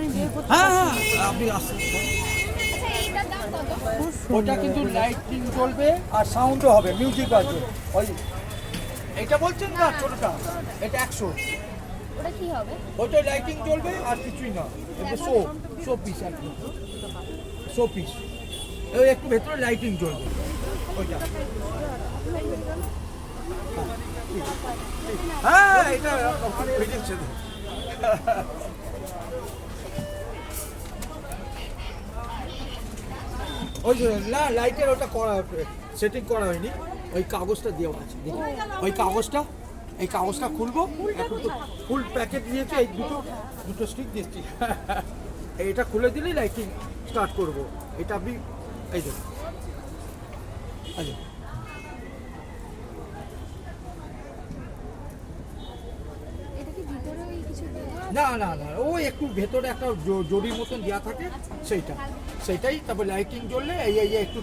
আমি বের করতে হ্যাঁ পারছি হ্যাঁ না। আপনি আসুন। আচ্ছা এইটার দাম কত? খুব ওটা সুন্দর কিন্তু এগুলো। লাইটিং জ্বলবে আর সাউন্ডও হবে, মিউজিক আছে ওই। এইটা বলছেন না ছোটটা, এটা 100। ওটা কি হবে? ওইটা লাইটিং জ্বলবে আর কিছুই না, এটা শো পিস একদম, শো পিস। ওই একটু ভেতরে লাইটিং জ্বলবে ওইটা। হ্যাঁ এটা ওখানে বেরিয়েছে তো। ওই যে না লাইটের ওটা করা, সেটিং করা হয়নি, ওই কাগজটা দেওয়া আছে দেখুন। ওই কাগজটা, এই কাগজটা খুলবো, এখন তো ফুল প্যাকেট দিয়েছে, এই দুটো স্টিক দিচ্ছি। এইটা খুলে দিলেই লাইটিং স্টার্ট করব। এটা আপনি এই দেখুন, আচ্ছা এটা কি ভিতরে ওই কিছু দেওয়া? না না না, ও একটু ভেতরে একটা জরির মতন দেওয়া থাকে, সেইটাই। তারপর লাইটিং জ্বললে এই একটু